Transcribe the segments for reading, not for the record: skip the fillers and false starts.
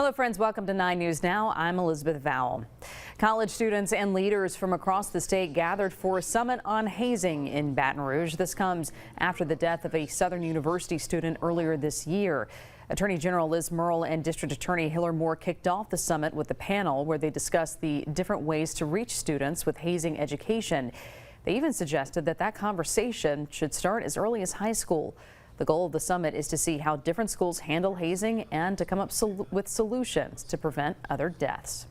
Hello friends, welcome to 9 News Now. I'm Elizabeth Vowell. College students and leaders from across the state gathered for a summit on hazing in Baton Rouge. This comes after the death of a Southern University student earlier this year. Attorney General Liz Murrill and District Attorney Hiller Moore kicked off the summit with a panel where they discussed the different ways to reach students with hazing education. They even suggested that conversation should start as early as high school. The goal of the summit is to see how different schools handle hazing and to come up with solutions to prevent other deaths.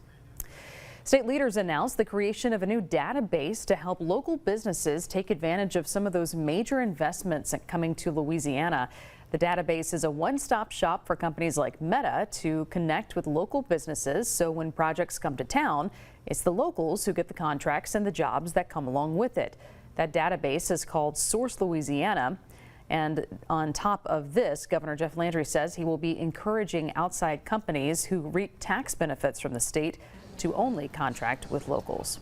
State leaders announced the creation of a new database to help local businesses take advantage of some of those major investments coming to Louisiana. The database is a one-stop shop for companies like Meta to connect with local businesses, so when projects come to town, it's the locals who get the contracts and the jobs that come along with it. That database is called Source Louisiana. And on top of this, Governor Jeff Landry says he will be encouraging outside companies who reap tax benefits from the state to only contract with locals.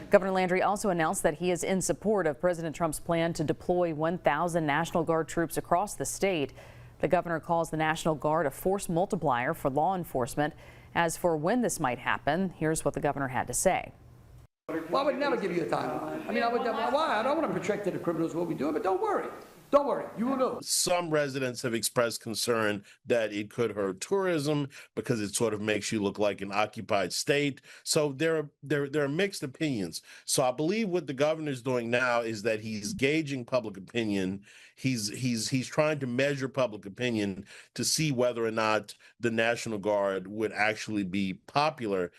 Governor Landry also announced that he is in support of President Trump's plan to deploy 1,000 National Guard troops across the state. The governor calls the National Guard a force multiplier for law enforcement. As for when this might happen, here's what the governor had to say. Well, I would never give you a timeline. I mean, why? I don't want to protect the criminals what we do, but don't worry. Don't worry, you will know. Some residents have expressed concern that it could hurt tourism because it sort of makes you look like an occupied state. So there are mixed opinions. So I believe what the governor's doing now is that he's gauging public opinion. He's trying to measure public opinion to see whether or not the National Guard would actually be popular.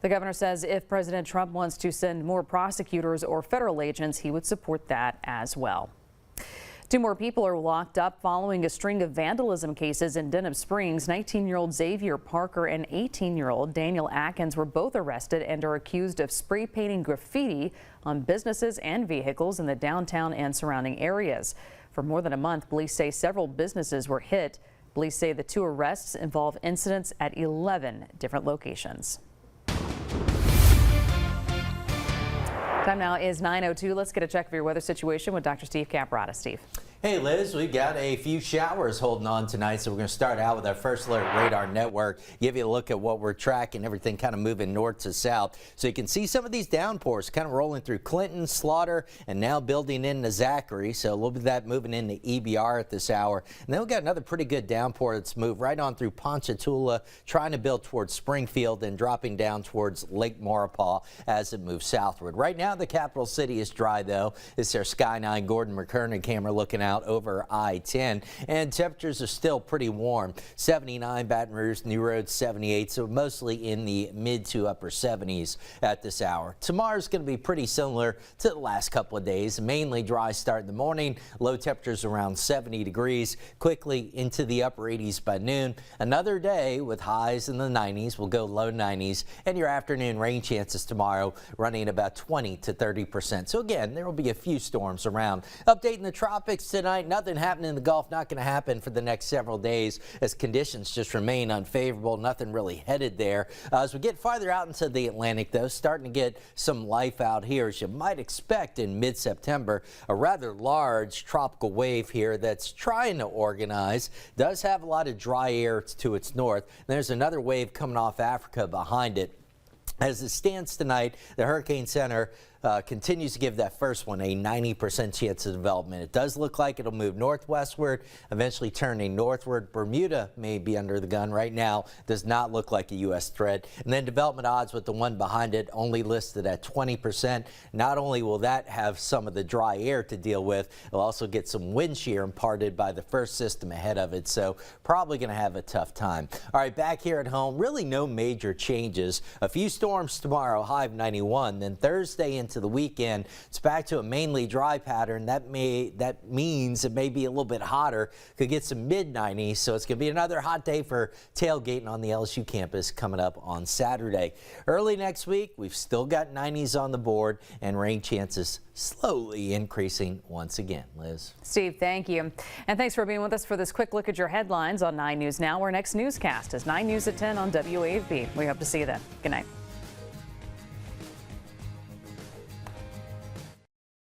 The governor says if President Trump wants to send more prosecutors or federal agents, he would support that as well. 2 more people are locked up following a string of vandalism cases in Denham Springs. 19-year-old Xavier Parker and 18-year-old Daniel Atkins were both arrested and are accused of spray painting graffiti on businesses and vehicles in the downtown and surrounding areas. For more than a month, police say several businesses were hit. Police say the 2 arrests involve incidents at 11 different locations. Time now is 9:02. Let's get a check of your weather situation with Dr. Steve Caprata. Steve. Hey Liz, we've got a few showers holding on tonight, so we're going to start out with our First Alert Radar Network, give you a look at what we're tracking, everything kind of moving north to south. So you can see some of these downpours kind of rolling through Clinton, Slaughter, and now building into Zachary. So a little bit of that moving into EBR at this hour. And then we've got another pretty good downpour that's moved right on through Ponchatoula, trying to build towards Springfield and dropping down towards Lake Maurepas as it moves southward. Right now, the capital city is dry, though. This is our Sky 9 Gordon McKernan camera looking out over I-10, and temperatures are still pretty warm. 79 Baton Rouge, New Road 78, so mostly in the mid to upper 70s at this hour. Tomorrow's going to be pretty similar to the last couple of days. Mainly dry start in the morning, low temperatures around 70 degrees, quickly into the upper 80s by noon. Another day with highs in the 90s, will go low 90s, and your afternoon rain chances tomorrow running about 20 to 30%. So again, there will be a few storms around. Updating the tropics tonight, nothing happening in the Gulf, not going to happen for the next several days as conditions just remain unfavorable. Nothing really headed there. As we get farther out into the Atlantic, though, starting to get some life out here, as you might expect in mid-September. A rather large tropical wave here that's trying to organize. Does have a lot of dry air to its north. There's another wave coming off Africa behind it. As it stands tonight, the Hurricane Center continues to give that first one a 90% chance of development. It does look like it'll move northwestward, eventually turning northward. Bermuda may be under the gun right now. Does not look like a U.S. threat. And then development odds with the one behind it only listed at 20%. Not only will that have some of the dry air to deal with, it'll also get some wind shear imparted by the first system ahead of it. So probably going to have a tough time. All right, back here at home, really no major changes. A few storms tomorrow, high of 91. Then Thursday into the weekend, it's back to a mainly dry pattern. That means it may be a little bit hotter. Could get some mid-90s, so it's going to be another hot day for tailgating on the LSU campus coming up on Saturday. Early next week, we've still got 90s on the board and rain chances slowly increasing once again. Liz. Steve, thank you. And thanks for being with us for this quick look at your headlines on 9 News Now. Our next newscast is 9 News at 10 on WAFB. We hope to see you then. Good night.